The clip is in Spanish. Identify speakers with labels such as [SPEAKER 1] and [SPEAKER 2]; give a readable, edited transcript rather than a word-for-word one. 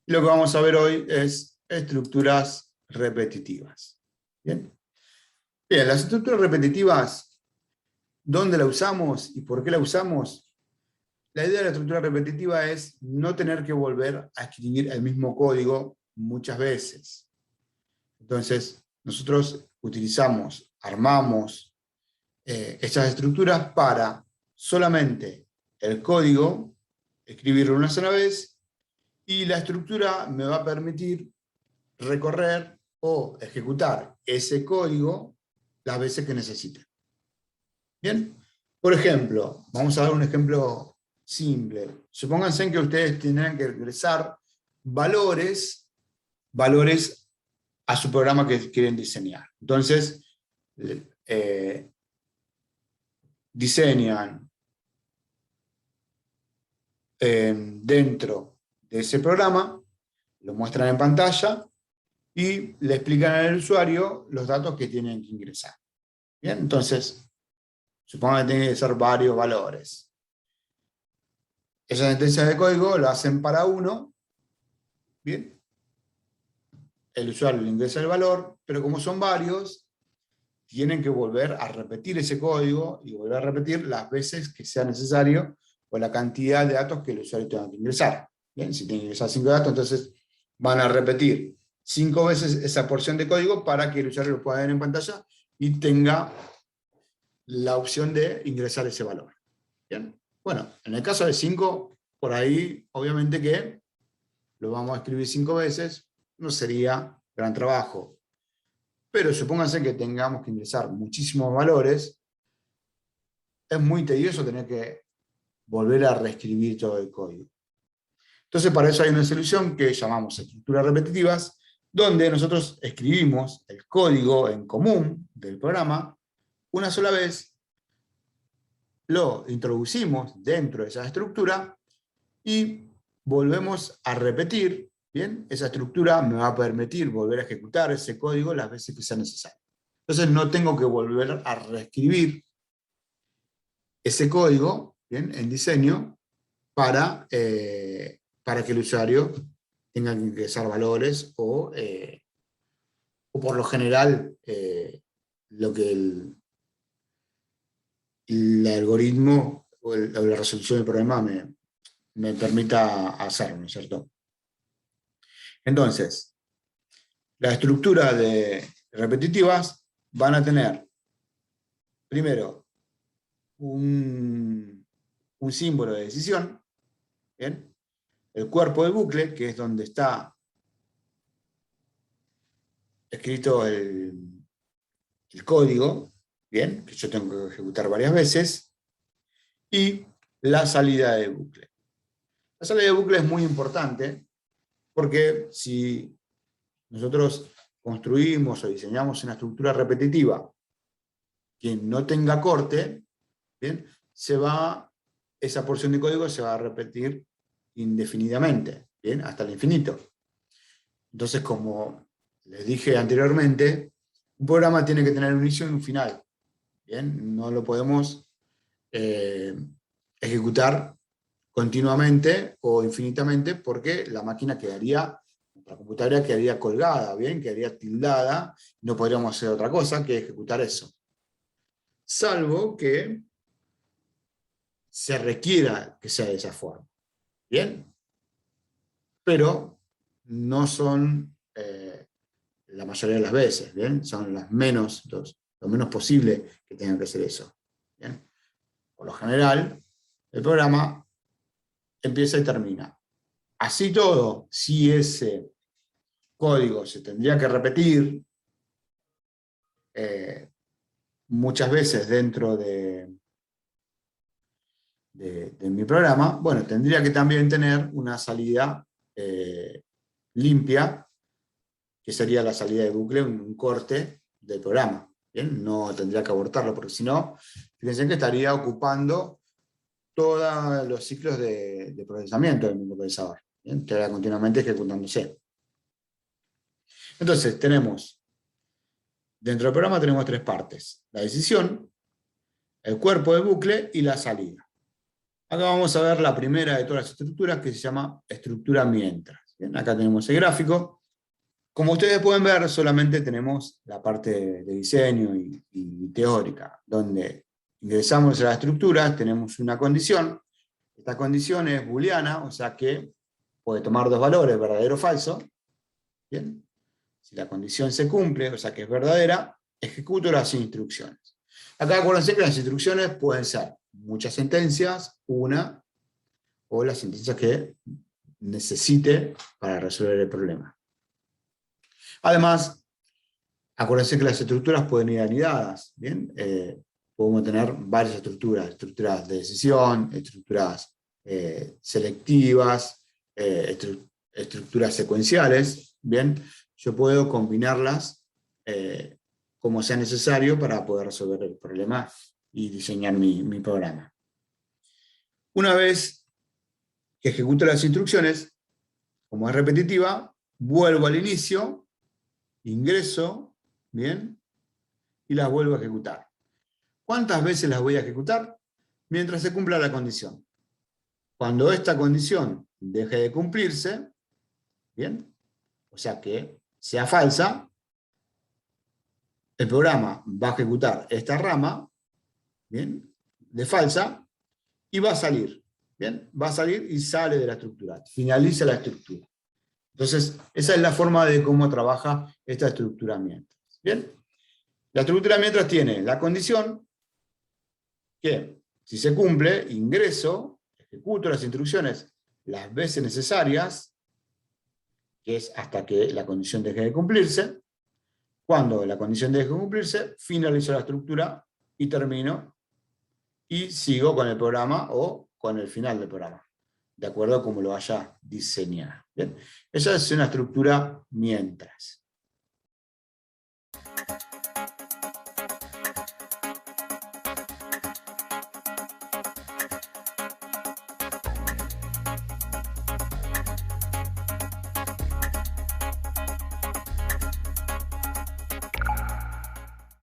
[SPEAKER 1] Y lo que vamos a ver hoy es estructuras repetitivas. Bien, bien, las estructuras repetitivas, ¿dónde la usamos y por qué la usamos? La idea de la estructura repetitiva es no tener que volver a escribir el mismo código muchas veces. Entonces, nosotros armamos estas estructuras para solamente el código, escribirlo una sola vez, y la estructura me va a permitir recorrer o ejecutar ese código las veces que necesite. Bien, por ejemplo, vamos a dar un ejemplo simple. Supónganse que ustedes tendrán que ingresar valores a su programa que quieren diseñar. Entonces, diseñan dentro de ese programa, lo muestran en pantalla y le explican al usuario los datos que tienen que ingresar. Bien, entonces, supongan que tienen que ser varios valores. Esas sentencias de código lo hacen para uno, bien, el usuario le ingresa el valor, pero como son varios, tienen que volver a repetir ese código y volver a repetir las veces que sea necesario o la cantidad de datos que el usuario tenga que ingresar. Bien, si tiene que ingresar 5 datos, entonces van a repetir 5 veces esa porción de código para que el usuario lo pueda ver en pantalla y tenga la opción de ingresar ese valor. Bien, bueno, en el caso de 5, por ahí obviamente que lo vamos a escribir 5 veces, no sería gran trabajo. Pero supónganse que tengamos que ingresar muchísimos valores, es muy tedioso tener que volver a reescribir todo el código. Entonces para eso hay una solución que llamamos estructuras repetitivas, donde nosotros escribimos el código en común del programa una sola vez, lo introducimos dentro de esa estructura y volvemos a repetir. Bien, esa estructura me va a permitir volver a ejecutar ese código las veces que sea necesario. Entonces no tengo que volver a reescribir ese código, bien, en diseño para que el usuario tenga que ingresar valores o por lo general lo que el algoritmo o la resolución del problema me permita hacer, ¿no es cierto? Entonces, las estructuras repetitivas van a tener, primero, un símbolo de decisión, ¿bien? El cuerpo del bucle, que es donde está escrito el código, ¿bien? Que yo tengo que ejecutar varias veces, y la salida de bucle. La salida de bucle es muy importante porque si nosotros construimos o diseñamos una estructura repetitiva que no tenga corte, ¿bien? Esa porción de código se va a repetir indefinidamente, ¿bien? Hasta el infinito. Entonces, como les dije anteriormente, un programa tiene que tener un inicio y un final, ¿bien? No lo podemos ejecutar continuamente o infinitamente porque la computadora quedaría colgada, ¿bien? Quedaría tildada, no podríamos hacer otra cosa que ejecutar eso. Salvo que se requiera que sea de esa forma. ¿Bien? Pero no son la mayoría de las veces, ¿bien? Son lo menos posible que tengan que hacer eso. ¿Bien? Por lo general, el programa empieza y termina. Así todo, si ese código se tendría que repetir muchas veces dentro de mi programa, bueno, tendría que también tener una salida limpia, que sería la salida de bucle, un corte del programa. ¿Bien? No tendría que abortarlo, porque si no, fíjense que estaría ocupando todos los ciclos de procesamiento del microprocesador. ¿Bien? Estaría continuamente ejecutándose. Entonces, dentro del programa tenemos 3 partes: la decisión, el cuerpo del bucle y la salida. Acá vamos a ver la primera de todas las estructuras, que se llama estructura mientras. Bien, acá tenemos el gráfico. Como ustedes pueden ver, solamente tenemos la parte de diseño y teórica, donde ingresamos a la estructura, tenemos una condición. Esta condición es booleana, o sea que puede tomar dos valores, verdadero o falso. Bien. Si la condición se cumple, o sea que es verdadera, ejecuto las instrucciones. Acá acuérdense que las instrucciones pueden ser muchas sentencias, una, o las sentencias que necesite para resolver el problema. Además, acuérdense que las estructuras pueden ir anidadas, ¿bien? Podemos tener varias estructuras de decisión, estructuras selectivas, estructuras secuenciales, ¿bien? Yo puedo combinarlas como sea necesario para poder resolver el problema y diseñar mi programa. Una vez que ejecuto las instrucciones, como es repetitiva, vuelvo al inicio, ingreso, ¿bien? Y las vuelvo a ejecutar. ¿Cuántas veces las voy a ejecutar? Mientras se cumpla la condición. Cuando esta condición deje de cumplirse, ¿bien? O sea que sea falsa, el programa va a ejecutar esta rama, ¿bien? De falsa, y va a salir, ¿bien? Va a salir y sale de la estructura, finaliza la estructura. Entonces, esa es la forma de cómo trabaja esta estructura mientras, ¿bien? La estructura mientras tiene la condición, que si se cumple, ingreso, ejecuto las instrucciones las veces necesarias, que es hasta que la condición deje de cumplirse. Cuando la condición deje de cumplirse, finalizo la estructura y termino, y sigo con el programa o con el final del programa, de acuerdo a cómo lo haya diseñado. ¿Bien? Esa es una estructura mientras.